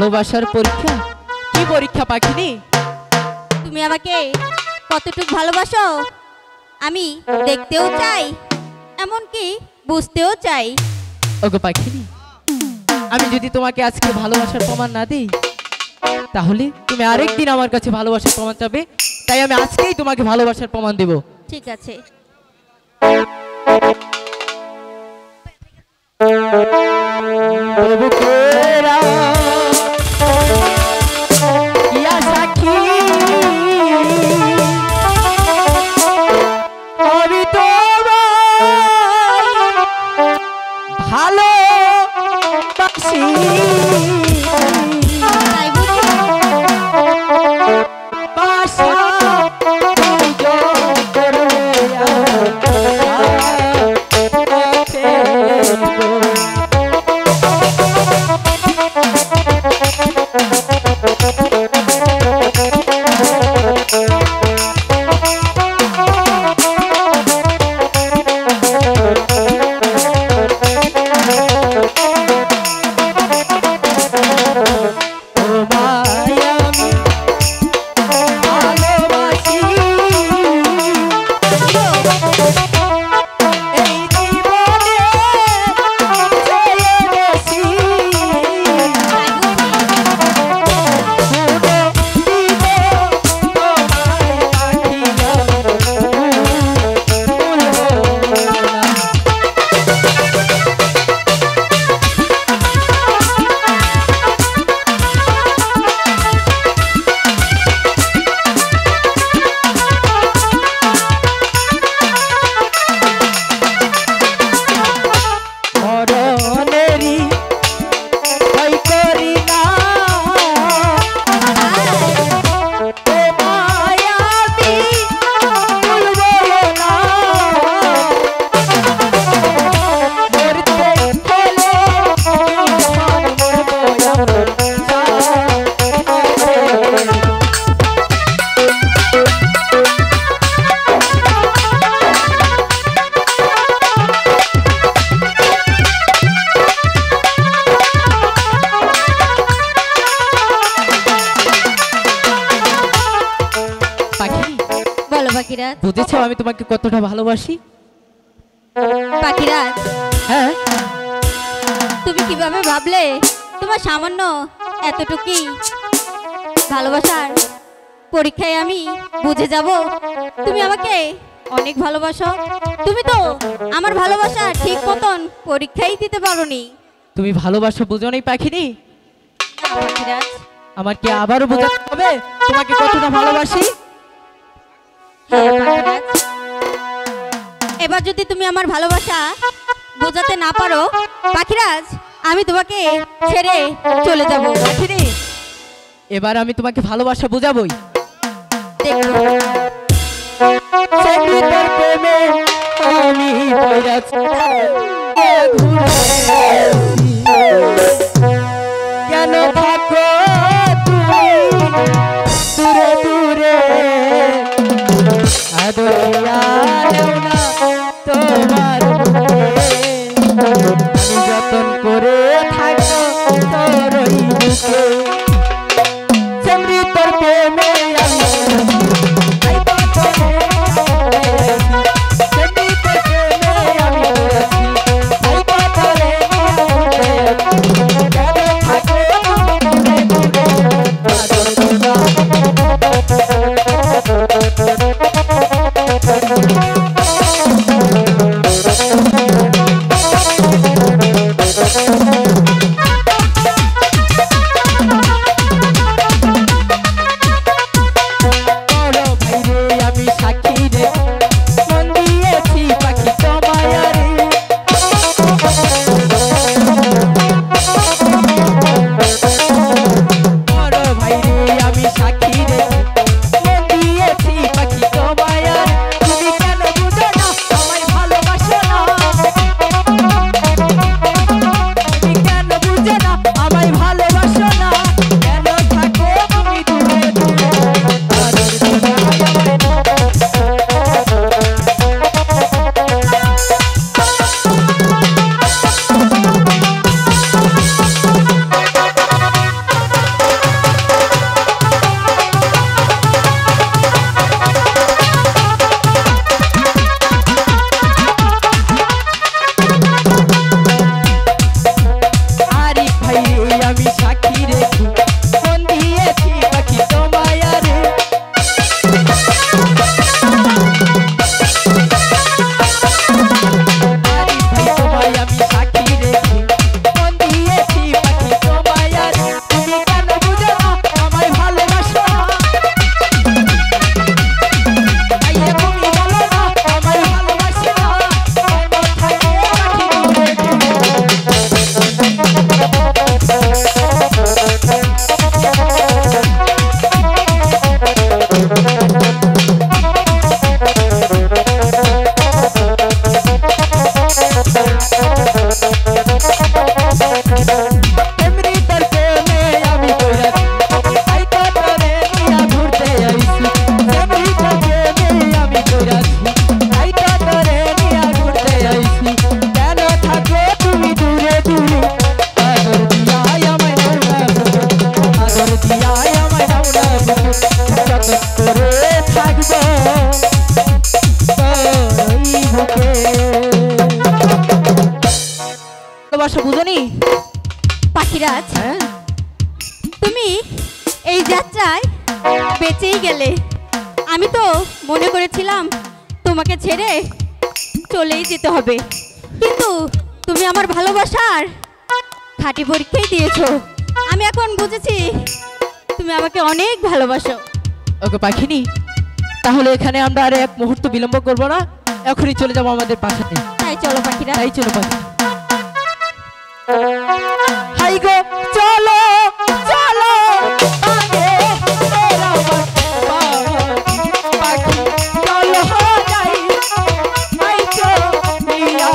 ভালোবাসার পরীক্ষা? কি পরীক্ষা পাখিনি? তুমি আমাকে কতটুকু ভালোবাসো আমি দেখতেও চাই, এমনকি বুঝতেও চাই। ওগো পাখিনি, আমি যদি তোমাকে আজকে ভালোবাসার প্রমাণ না দিই তাহলে তুমি আরেকদিন আমার কাছে ভালোবাসার প্রমাণ চাবে। তাই আমি আজকেই তোমাকে ভালোবাসার প্রমাণ দেব। ঠিক আছে। বুঝেছো আমি তোমাকে কতটা ভালোবাসি? পাখিরাজ, হ্যাঁ, তুমি কিভাবে ভাবলে তোমার সামান্য এতটুকুই ভালোবাসার পরীক্ষায় আমি বুঝে যাব তুমি আমাকে অনেক ভালোবাসো? তুমি তো আমার ভালোবাসা ঠিক মতন পরীক্ষাই দিতে পারোনি। তুমি ভালোবাসা বুঝো নাই পাখিনি? পাখিরাজ, আমার কি আবারও বোঝাতে হবে তোমাকে কতটা ভালোবাসি? এবার যদি তুমি আমার ভালোবাসা বোঝাতে না পারো পাখিরাজ, আমি তোমাকে ছেড়ে চলে যাব। পাখিনি, এবার আমি তোমাকে ভালোবাসা বোঝাবই। কেন থাকো তুমি দূরে দূরে, তোমার আমি যতন করে থাকো তোর বুকে, সমৃদ্ধ প্রেমে আমি ভালোবাসা বুঝনি? পাখিরাজ, হ্যাঁ, তুমি এই যাত্রায় বেঁচেই গেলে। আমি তো মনে করেছিলাম তোমাকে ছেড়ে চলেই যেতে হবে, কিন্তু তুমি আমার ভালোবাসার খাঁটি পরীক্ষাই দিয়েছো। আমি এখন বুঝেছি তুমি আমাকে অনেক ভালোবাসো। ওকে পাখিনি, তাহলে এখানে আমরা আর এক মুহূর্ত বিলম্ব করব না, এখনই চলে যাবো আমাদের পাশাতে। তাই চলো পাখিরা। তাই চলো পাখি। হাই গো চলো চলো আগে তেরা পাখি চলো যাই হাই চলিয়া।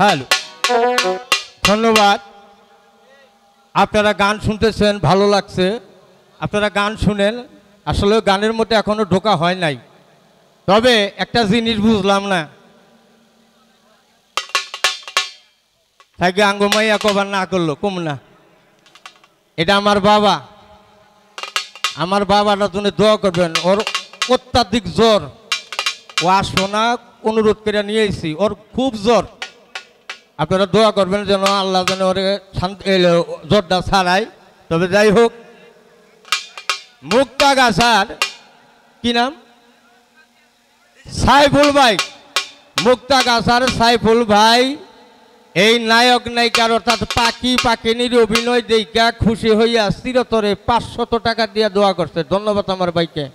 হ্যালো, ধন্যবাদ। আপনারা গান শুনতেছেন, ভালো লাগছে। আপনারা গান শুনেন, আসলে গানের মধ্যে এখনো ঢোকা হয় নাই। তবে একটা জিনিস বুঝলাম না, তাকে আঙ্গমাইয়া কবার না করলো কম না। এটা আমার বাবা, আমার বাবাটার জন্য দোয়া করবেন। ওর অত্যাধিক জ্বর, ও আসো না, অনুরোধ করে নিয়ে এসেছি, ওর খুব জ্বর। আপনারা দোয়া করবেন যেন আল্লাহ যেন ওরে শান্তি জ্বরটা ছাড়াই। তবে যাই হোক, মুক্তাগাছার কি নাম, সাইফুল ভাই, মুক্তাগাছার সাইফুল ভাই এই নায়ক নায়িকার অর্থাৎ পাখি পাখিনীর অভিনয় দেখা খুশি হইয়া চিরতরে 500 টাকা দিয়ে দোয়া করছে। ধন্যবাদ আমার ভাইকে।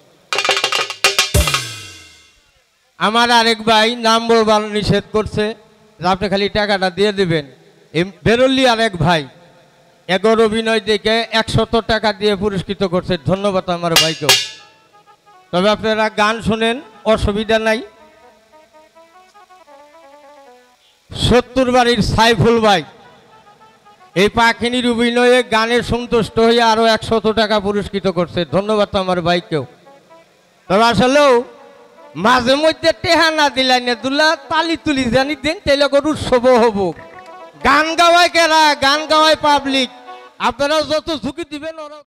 আমার আরেক ভাই নাম বলবার নিষেধ করছে, আপনি খালি টাকাটা দিয়ে দিবেন। বেরোলি আরেক ভাই এগোর অভিনয় দেখে 100 টাকা দিয়ে পুরস্কৃত করছে। ধন্যবাদ আমার ভাইকেও। তবে আপনারা গান শুনেন, অসুবিধা নাই। 70 বাড়ির সাইফুল ভাই এই পাখিনীর অভিনয়ে গানে সন্তুষ্ট হয়ে আরো 100 টাকা পুরস্কৃত করছে। ধন্যবাদ আমার ভাইকেও। তবে আসলেও মাঝে মধ্যে টেহা না দিলাই না দুলা তালি তুলি জানি দেন তাইলে করে উৎসব হব গান গাওয়ায় কেরা গান গাওয়ায় পাবলিক আপনারা যত ঝুঁকি দিবেন ওরা